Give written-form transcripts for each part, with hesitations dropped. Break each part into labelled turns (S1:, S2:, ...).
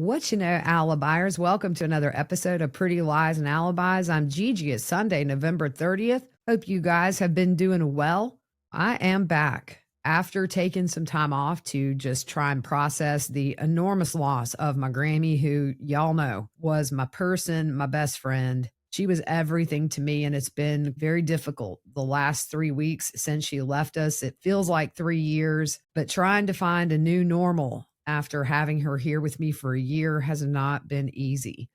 S1: What you know, alibis. Welcome to another episode of Pretty Lies and Alibis. I'm Gigi. It's Sunday, November 30th. Hope you guys have been doing well. I am back after taking some time off to just try and process the enormous loss of my Grammy, who y'all know was my person, my best friend. She was everything to me, and it's been very difficult the last 3 weeks since she left us. It feels like 3 years, but trying to find a new normal after having her here with me for a year has not been easy.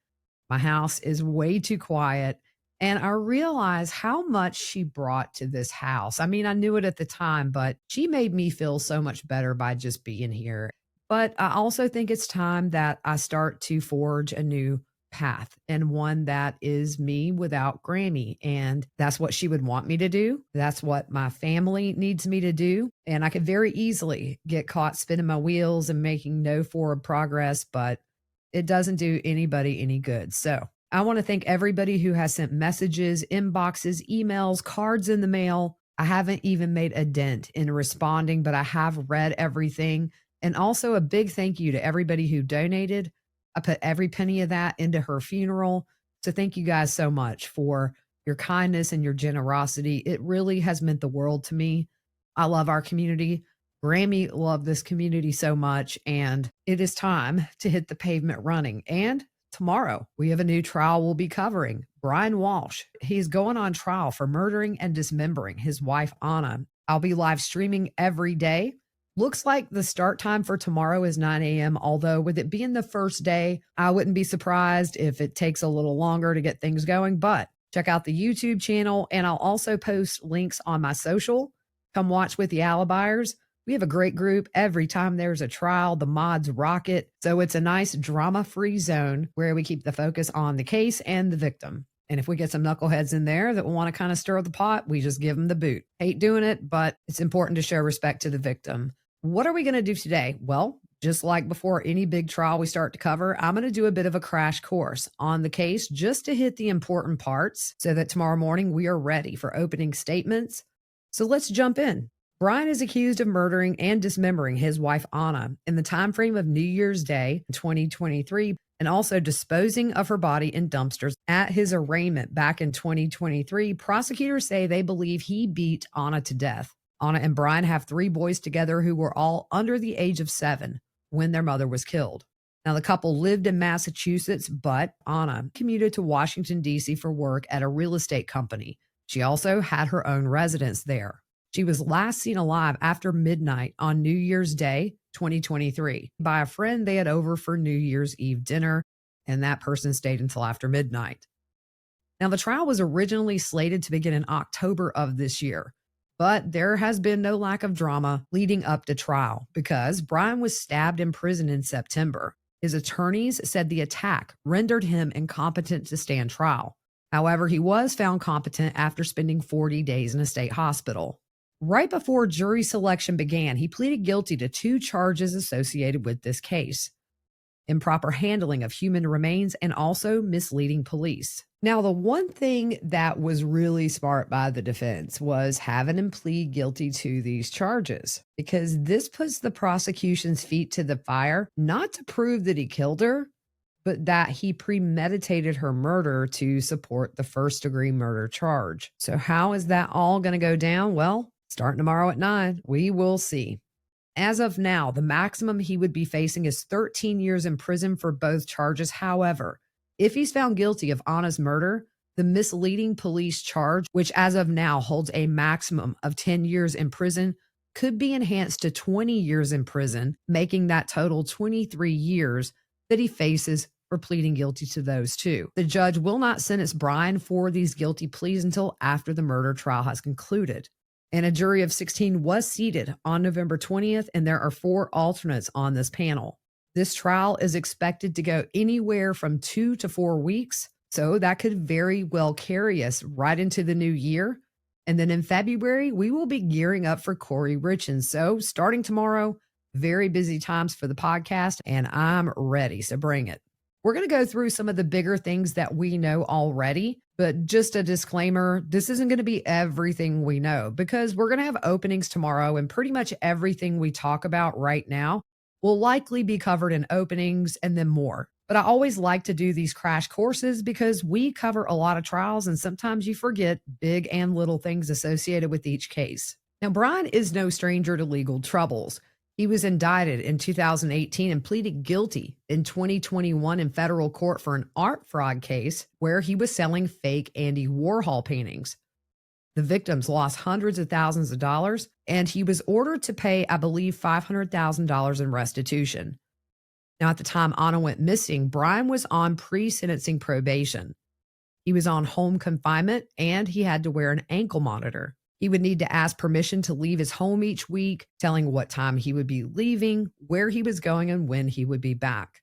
S1: My house is way too quiet, and I realize how much she brought to this house. I mean, I knew it at the time, but she made me feel so much better by just being here. But I also think it's time that I start to forge a new path, and one that is me without Grammy. And that's what she would want me to do. That's what my family needs me to do. And I could very easily get caught spinning my wheels and making no forward progress, but it doesn't do anybody any good. So I want to thank everybody who has sent messages, inboxes, emails, cards in the mail. I haven't even made a dent in responding, but I have read everything. And also a big thank you to everybody who donated. I put every penny of that into her funeral. So thank you guys so much for your kindness and your generosity. It really has meant the world to me. I love our community. Grammy loved this community so much, and it is time to hit the pavement running. And tomorrow we have a new trial we'll be covering. Brian Walshe, he's going on trial for murdering and dismembering his wife, Anna. I'll be live streaming every day. Looks like the start time for tomorrow is 9 a.m. Although with it being the first day, I wouldn't be surprised if it takes a little longer to get things going, but check out the YouTube channel, and I'll also post links on my social. Come watch with the Alibis. We have a great group. Every time there's a trial, the mods rock it. So it's a nice drama-free zone where we keep the focus on the case and the victim. And if we get some knuckleheads in there that want to kind of stir the pot, we just give them the boot. Hate doing it, but it's important to show respect to the victim. What are we going to do today? Well, just like before any big trial we start to cover, I'm going to do a bit of a crash course on the case just to hit the important parts so that tomorrow morning we are ready for opening statements. So let's jump in. Brian is accused of murdering and dismembering his wife, Anna, in the time frame of New Year's Day 2023, and also disposing of her body in dumpsters. At his arraignment back in 2023, prosecutors say they believe he beat Anna to death. Anna and Brian have 3 boys together who were all under the age of 7 when their mother was killed. Now, the couple lived in Massachusetts, but Anna commuted to Washington, D.C. for work at a real estate company. She also had her own residence there. She was last seen alive after midnight on New Year's Day, 2023, by a friend they had over for New Year's Eve dinner, and that person stayed until after midnight. Now, the trial was originally slated to begin in October of this year, but there has been no lack of drama leading up to trial because Brian was stabbed in prison in September. His attorneys said the attack rendered him incompetent to stand trial. However, he was found competent after spending 40 days in a state hospital. Right before jury selection began, he pleaded guilty to 2 charges associated with this case: improper handling of human remains and also misleading police. Now, the one thing that was really smart by the defense was having him plead guilty to these charges, because this puts the prosecution's feet to the fire, not to prove that he killed her, but that he premeditated her murder to support the first-degree murder charge. So how is that all going to go down? Well, starting tomorrow at 9, we will see. As of now, the maximum he would be facing is 13 years in prison for both charges. However, if he's found guilty of Anna's murder, the misleading police charge, which as of now holds a maximum of 10 years in prison, could be enhanced to 20 years in prison, making that total 23 years that he faces for pleading guilty to those 2. The judge will not sentence Brian for these guilty pleas until after the murder trial has concluded. And a jury of 16 was seated on November 20th, and there are 4 alternates on this panel. This trial is expected to go anywhere from 2 to 4 weeks, so that could very well carry us right into the new year. And then in February, we will be gearing up for Corey Richins. So starting tomorrow, very busy times for the podcast, and I'm ready, so bring it. We're going to go through some of the bigger things that we know already, but just a disclaimer, this isn't going to be everything we know because we're going to have openings tomorrow, and pretty much everything we talk about right now will likely be covered in openings and then more. But I always like to do these crash courses because we cover a lot of trials and sometimes you forget big and little things associated with each case. Now, Brian is no stranger to legal troubles. He was indicted in 2018 and pleaded guilty in 2021 in federal court for an art fraud case where he was selling fake Andy Warhol paintings. The victims lost hundreds of thousands of dollars, and he was ordered to pay, I believe, $500,000 in restitution. Now, at the time Anna went missing, Brian was on pre-sentencing probation. He was on home confinement, and he had to wear an ankle monitor. He would need to ask permission to leave his home each week, telling what time he would be leaving, where he was going, and when he would be back.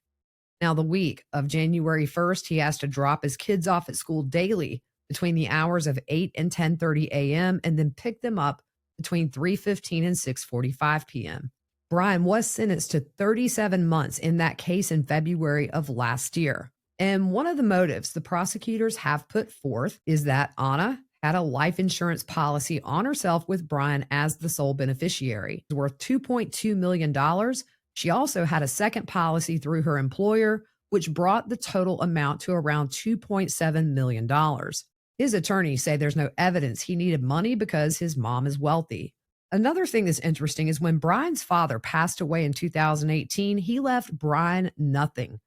S1: Now, the week of January 1st, he has to drop his kids off at school daily between the hours of 8 and 10:30 a.m. and then pick them up between 3:15 and 6:45 p.m. Brian was sentenced to 37 months in that case in February of last year. And one of the motives the prosecutors have put forth is that Anna had a life insurance policy on herself with Brian as the sole beneficiary. It's worth $2.2 million. She also had a second policy through her employer, which brought the total amount to around $2.7 million. His attorneys say there's no evidence he needed money because his mom is wealthy. Another thing that's interesting is when Brian's father passed away in 2018, he left Brian nothing,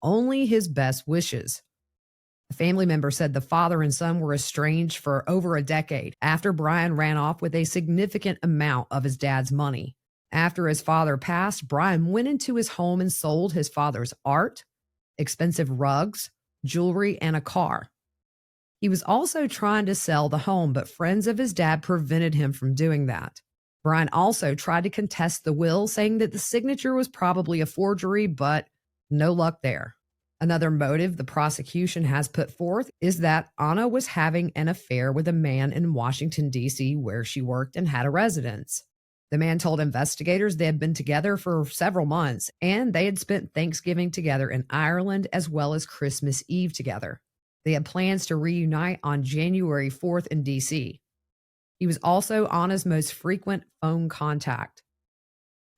S1: only his best wishes. A family member said the father and son were estranged for over a decade after Brian ran off with a significant amount of his dad's money. After his father passed, Brian went into his home and sold his father's art, expensive rugs, jewelry, and a car. He was also trying to sell the home, but friends of his dad prevented him from doing that. Brian also tried to contest the will, saying that the signature was probably a forgery, but no luck there. Another motive the prosecution has put forth is that Anna was having an affair with a man in Washington, D.C., where she worked and had a residence. The man told investigators they had been together for several months, and they had spent Thanksgiving together in Ireland as well as Christmas Eve together. They had plans to reunite on January 4th in D.C. He was also Anna's most frequent phone contact.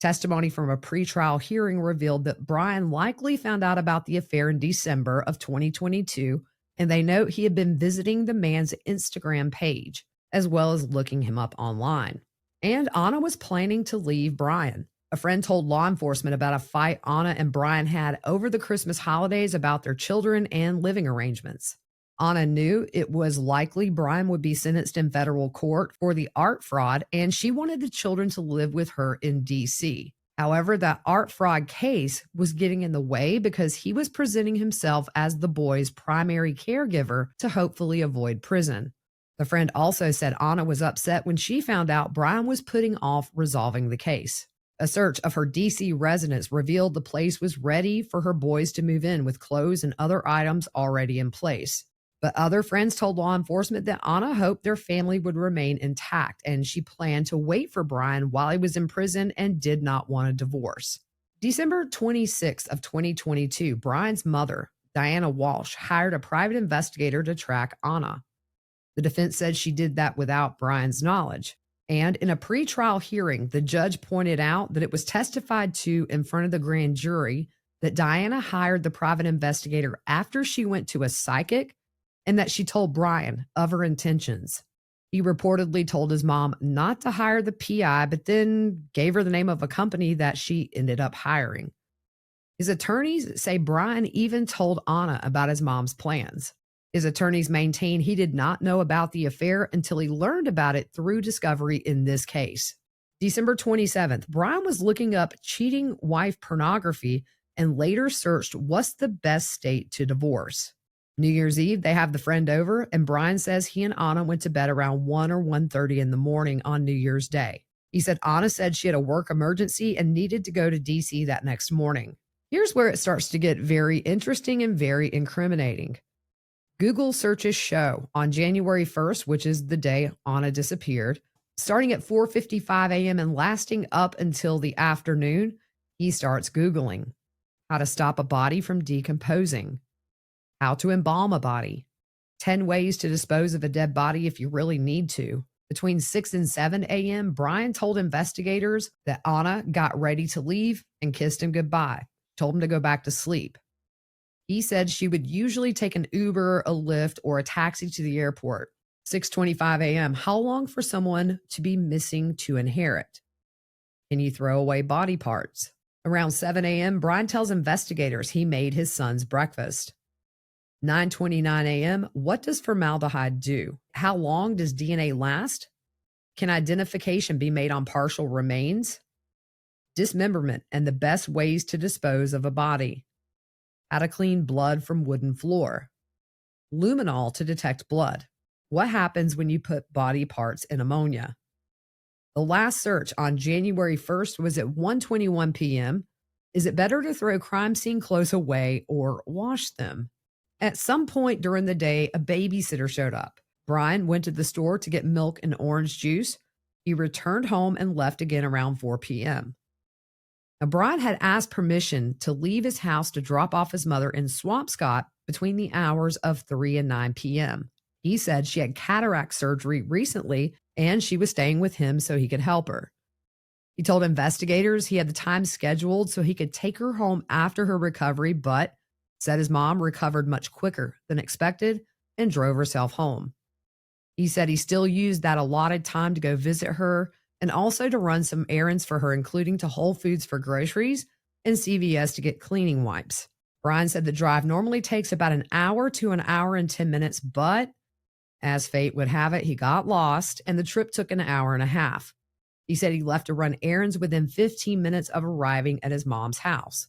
S1: Testimony from a pretrial hearing revealed that Brian likely found out about the affair in December of 2022, and they note he had been visiting the man's Instagram page, as well as looking him up online. And Anna was planning to leave Brian. A friend told law enforcement about a fight Anna and Brian had over the Christmas holidays about their children and living arrangements. Anna knew it was likely Brian would be sentenced in federal court for the art fraud, and she wanted the children to live with her in D.C. However, that art fraud case was getting in the way because he was presenting himself as the boy's primary caregiver to hopefully avoid prison. The friend also said Anna was upset when she found out Brian was putting off resolving the case. A search of her D.C. residence revealed the place was ready for her boys to move in with clothes and other items already in place. But other friends told law enforcement that Anna hoped their family would remain intact, and she planned to wait for Brian while he was in prison and did not want a divorce. December 26th of 2022, Brian's mother, Diana Walshe, hired a private investigator to track Anna. The defense said she did that without Brian's knowledge. And in a pretrial hearing, the judge pointed out that it was testified to in front of the grand jury that Diana hired the private investigator after she went to a psychic and that she told Brian of her intentions. He reportedly told his mom not to hire the PI, but then gave her the name of a company that she ended up hiring. His attorneys say Brian even told Anna about his mom's plans. His attorneys maintain he did not know about the affair until he learned about it through discovery in this case. December 27th, Brian was looking up cheating wife pornography and later searched what's the best state to divorce. New Year's Eve, they have the friend over, and Brian says he and Anna went to bed around 1 or 1:30 in the morning on New Year's Day. He said Anna said she had a work emergency and needed to go to D.C. that next morning. Here's where it starts to get very interesting and very incriminating. Google searches show on January 1st, which is the day Anna disappeared, starting at 4:55 a.m. and lasting up until the afternoon, he starts Googling how to stop a body from decomposing, how to embalm a body, 10 ways to dispose of a dead body if you really need to, Between 6 and 7 a.m., Brian told investigators that Anna got ready to leave and kissed him goodbye, told him to go back to sleep. He said she would usually take an Uber, a Lyft, or a taxi to the airport. 6:25 a.m. How long for someone to be missing to inherit? Can you throw away body parts? Around 7 a.m., Brian tells investigators he made his son's breakfast. 9:29 a.m. What does formaldehyde do? How long does DNA last? Can identification be made on partial remains? Dismemberment and the best ways to dispose of a body. How to clean blood from wooden floor. Luminol to detect blood. What happens when you put body parts in ammonia? The last search on January 1st was at 1:21 p.m. Is it better to throw crime scene clothes away or wash them? At some point during the day, a babysitter showed up. Brian went to the store to get milk and orange juice. He returned home and left again around 4 p.m. Now, Brian had asked permission to leave his house to drop off his mother in Swampscott between the hours of 3 and 9 p.m. He said she had cataract surgery recently and she was staying with him so he could help her. He told investigators he had the time scheduled so he could take her home after her recovery, but said his mom recovered much quicker than expected and drove herself home. He said he still used that allotted time to go visit her and also to run some errands for her, including to Whole Foods for groceries and CVS to get cleaning wipes. Brian said the drive normally takes about an hour to an hour and 10 minutes, but as fate would have it, he got lost and the trip took an hour and a half. He said he left to run errands within 15 minutes of arriving at his mom's house.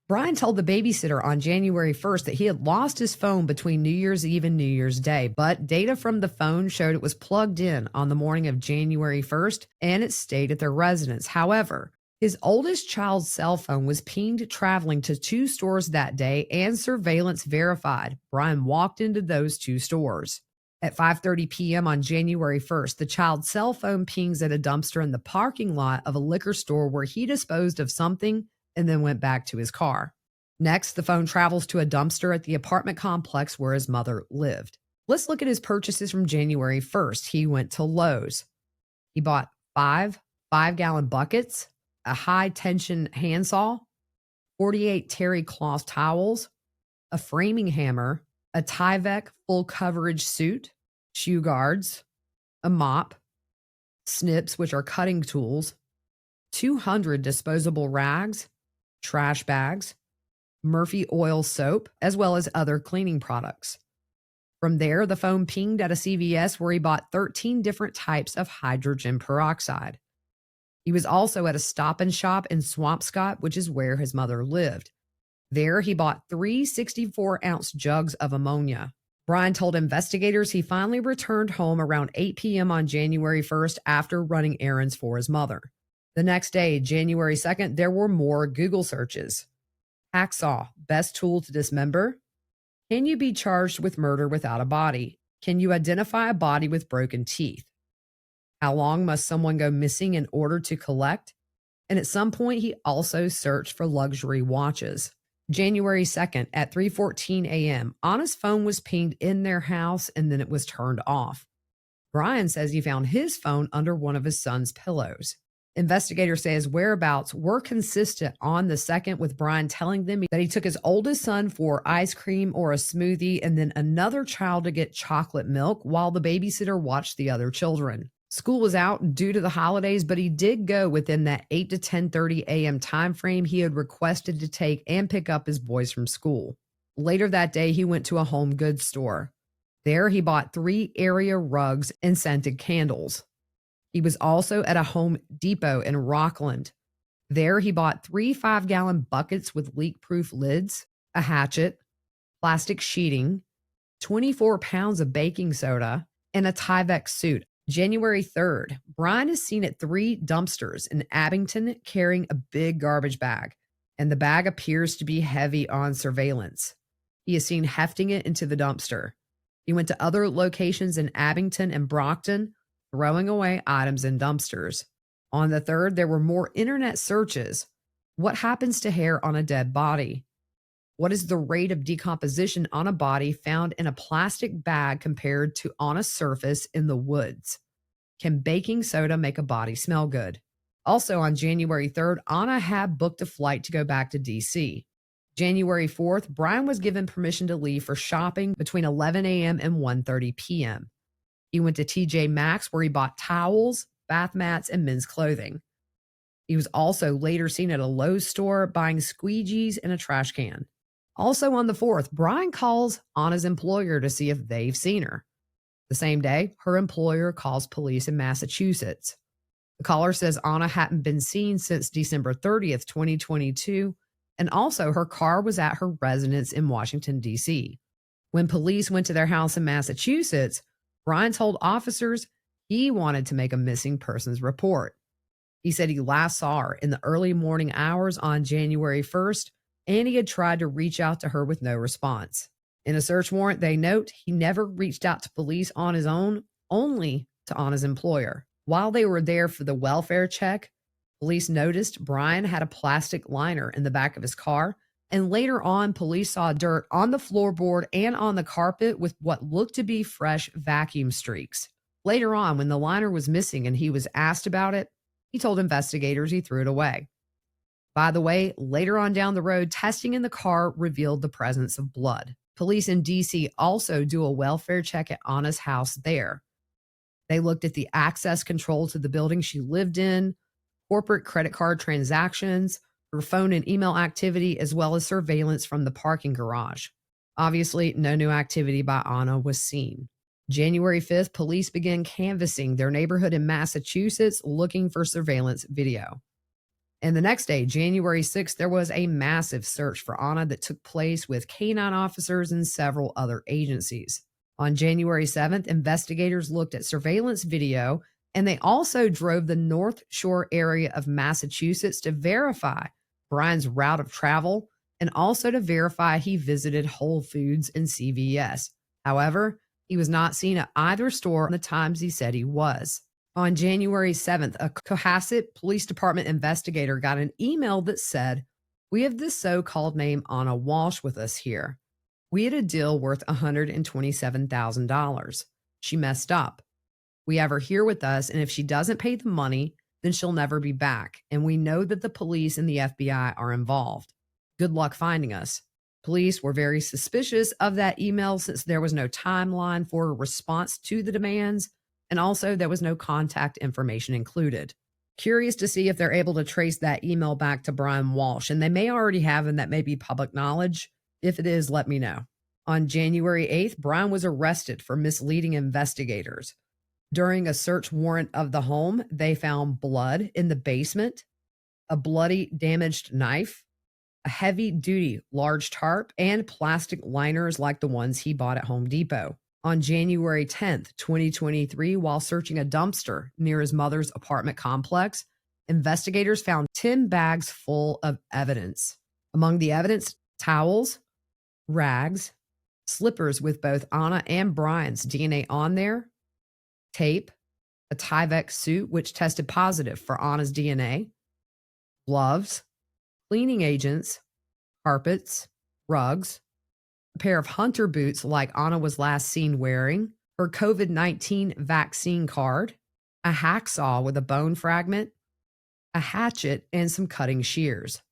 S1: Brian told the babysitter on January 1st that he had lost his phone between New Year's Eve and New Year's Day, but data from the phone showed it was plugged in on the morning of January 1st and it stayed at their residence. However, his oldest child's cell phone was pinged traveling to 2 stores that day and surveillance verified Brian walked into those 2 stores. At 5:30 p.m. on January 1st, the child's cell phone pings at a dumpster in the parking lot of a liquor store where he disposed of something and then went back to his car. Next, the phone travels to a dumpster at the apartment complex where his mother lived. Let's look at his purchases from January 1st. He went to Lowe's. He bought 5 5-gallon buckets, a high-tension handsaw, 48 terry cloth towels, a framing hammer, a Tyvek full coverage suit, shoe guards, a mop, snips, which are cutting tools, 200 disposable rags, trash bags, Murphy oil soap, as well as other cleaning products. From there, the phone pinged at a CVS where he bought 13 different types of hydrogen peroxide. He was also at a Stop and Shop in Swampscott, which is where his mother lived. There, he bought 3 64-ounce jugs of ammonia. Brian told investigators he finally returned home around 8 p.m. on January 1st after running errands for his mother. The next day, January 2nd, there were more Google searches. Hacksaw, best tool to dismember. Can you be charged with murder without a body? Can you identify a body with broken teeth? How long must someone go missing in order to collect? And at some point, he also searched for luxury watches. January 2nd at 3:14 a.m., Anna's phone was pinged in their house and then it was turned off. Brian says he found his phone under one of his son's pillows. Investigators say his whereabouts were consistent on the 2nd, with Brian telling them that he took his oldest son for ice cream or a smoothie and then another child to get chocolate milk while the babysitter watched the other children. School was out due to the holidays, but he did go within that 8 to 10:30 a.m. time frame he had requested to take and pick up his boys from school. Later that day, he went to a home goods store. There, he bought 3 area rugs and scented candles. He was also at a Home Depot in Rockland. There, he bought 3 5-gallon buckets with leak-proof lids, a hatchet, plastic sheeting, 24 pounds of baking soda, and a Tyvek suit. January 3rd, Brian is seen at 3 dumpsters in Abington carrying a big garbage bag, and the bag appears to be heavy on surveillance. He is seen hefting it into the dumpster. He went to other locations in Abington and Brockton, throwing away items in dumpsters. On the 3rd, there were more internet searches. What happens to hair on a dead body? What is the rate of decomposition on a body found in a plastic bag compared to on a surface in the woods? Can baking soda make a body smell good? Also on January 3rd, Anna had booked a flight to go back to DC. January 4th, Brian was given permission to leave for shopping between 11 a.m. and 1:30 p.m. He went to TJ Maxx where he bought towels, bath mats, and men's clothing. He was also later seen at a Lowe's store buying squeegees and a trash can. Also on the 4th, Brian calls Anna's employer to see if they've seen her. The same day, her employer calls police in Massachusetts. The caller says Anna hadn't been seen since December 30th, 2022, and also her car was at her residence in Washington, D.C. When police went to their house in Massachusetts, Brian told officers he wanted to make a missing persons report. He said he last saw her in the early morning hours on January 1st, and he had tried to reach out to her with no response. In a search warrant, they note he never reached out to police on his own, only to Anna's employer. While they were there for the welfare check, police noticed Brian had a plastic liner in the back of his car, and later on, police saw dirt on the floorboard and on the carpet with what looked to be fresh vacuum streaks. Later on, when the liner was missing and he was asked about it, he told investigators he threw it away. By the way, later on down the road, testing in the car revealed the presence of blood. Police in D.C. also do a welfare check at Anna's house there. They looked at the access control to the building she lived in, corporate credit card transactions, her phone and email activity, as well as surveillance from the parking garage. Obviously, no new activity by Anna was seen. January 5th, police began canvassing their neighborhood in Massachusetts looking for surveillance video. And the next day, January 6th, there was a massive search for Anna that took place with canine officers and several other agencies. On January 7th, investigators looked at surveillance video, and they also drove the North Shore area of Massachusetts to verify Brian's route of travel and also to verify he visited Whole Foods and CVS. However, he was not seen at either store on the times he said he was. On January 7th, a Cohasset Police Department investigator got an email that said, "We have this so-called name Anna Walshe with us here. We had a deal worth $127,000. She messed up. We have her here with us, and if she doesn't pay the money, then she'll never be back. And we know that the police and the FBI are involved. Good luck finding us." Police were very suspicious of that email since there was no timeline for a response to the demands, and also there was no contact information included. Curious to see if they're able to trace that email back to Brian Walshe, and they may already have, and that may be public knowledge. If it is, let me know. On January 8th, Brian was arrested for misleading investigators. During a search warrant of the home, they found blood in the basement, a bloody, damaged knife, a heavy-duty large tarp, and plastic liners like the ones he bought at Home Depot. On January 10th, 2023, while searching a dumpster near his mother's apartment complex, investigators found 10 bags full of evidence. Among the evidence, towels, rags, slippers with both Anna and Brian's DNA on there, tape, a Tyvek suit which tested positive for Anna's DNA, gloves, cleaning agents, carpets, rugs, a pair of hunter boots like Anna was last seen wearing, her COVID-19 vaccine card, a hacksaw with a bone fragment, a hatchet, and some cutting shears.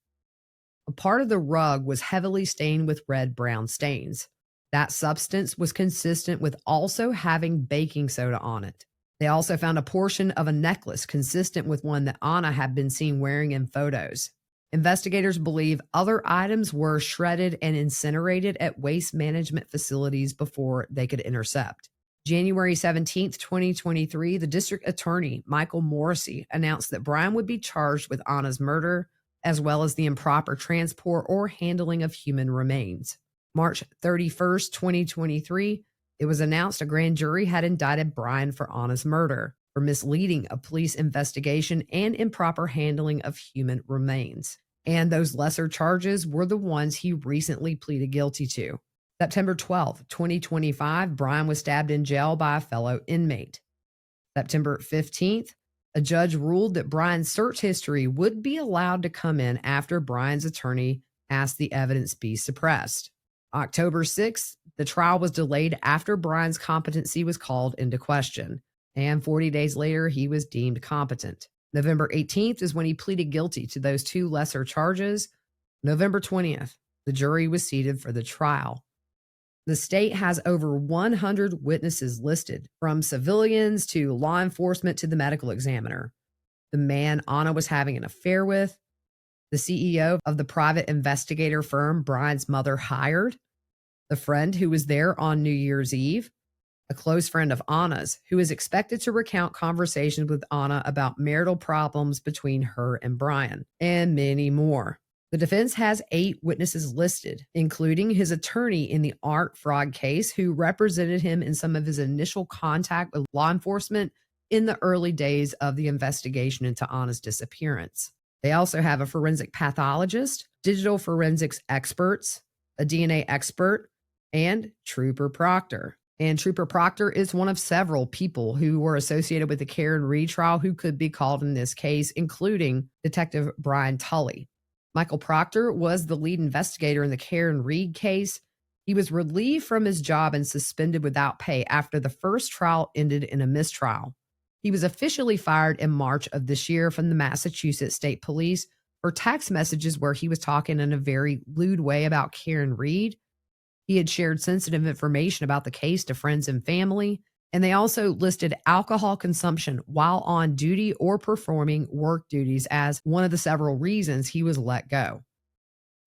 S1: A part of the rug was heavily stained with red-brown stains. That substance was consistent with also having baking soda on it. They also found a portion of a necklace consistent with one that Anna had been seen wearing in photos. Investigators believe other items were shredded and incinerated at waste management facilities before they could intercept. January 17th, 2023, the district attorney, Michael Morrissey, announced that Brian would be charged with Anna's murder, as well as the improper transport or handling of human remains. March 31st, 2023, it was announced a grand jury had indicted Brian for Anna's murder, for misleading a police investigation and improper handling of human remains. And those lesser charges were the ones he recently pleaded guilty to. September 12th, 2025, Brian was stabbed in jail by a fellow inmate. September 15th, a judge ruled that Brian's search history would be allowed to come in after Brian's attorney asked the evidence be suppressed. October 6th, the trial was delayed after Brian's competency was called into question. And 40 days later, he was deemed competent. November 18th is when he pleaded guilty to those two lesser charges. November 20th, the jury was seated for the trial. The state has over 100 witnesses listed, from civilians to law enforcement to the medical examiner. The man Anna was having an affair with, the CEO of the private investigator firm Brian's mother hired, the friend who was there on New Year's Eve, a close friend of Anna's who is expected to recount conversations with Anna about marital problems between her and Brian, and many more. The defense has 8 witnesses listed, including his attorney in the art fraud case, who represented him in some of his initial contact with law enforcement in the early days of the investigation into Anna's disappearance. They also have a forensic pathologist, digital forensics experts, a DNA expert, and Trooper Proctor. And Trooper Proctor is one of several people who were associated with the Karen Reed trial who could be called in this case, including Detective Brian Tully. Michael Proctor was the lead investigator in the Karen Reed case. He was relieved from his job and suspended without pay after the first trial ended in a mistrial. He was officially fired in March of this year from the Massachusetts State Police for text messages where he was talking in a very lewd way about Karen Reed. He had shared sensitive information about the case to friends and family, and they also listed alcohol consumption while on duty or performing work duties as one of the several reasons he was let go.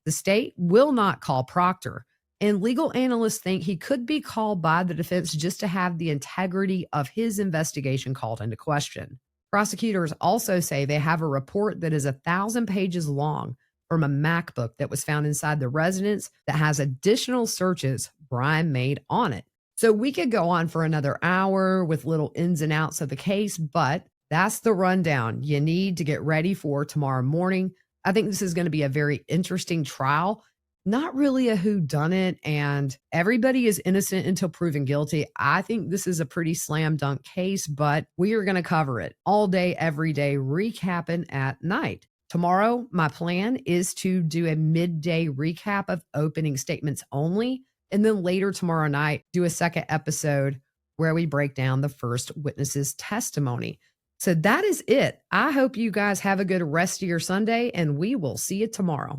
S1: The state will not call Proctor, and legal analysts think he could be called by the defense just to have the integrity of his investigation called into question. Prosecutors also say they have a report that is 1,000 pages long from a MacBook that was found inside the residence that has additional searches Brian made on it. So we could go on for another hour with little ins and outs of the case, but that's the rundown you need to get ready for tomorrow morning. I think this is going to be a very interesting trial. Not really a whodunit, and everybody is innocent until proven guilty. I think this is a pretty slam dunk case, but we are going to cover it all day, every day, recapping at night. Tomorrow, my plan is to do a midday recap of opening statements only, and then later tomorrow night, do a second episode where we break down the first witness's testimony. So that is it. I hope you guys have a good rest of your Sunday, and we will see you tomorrow.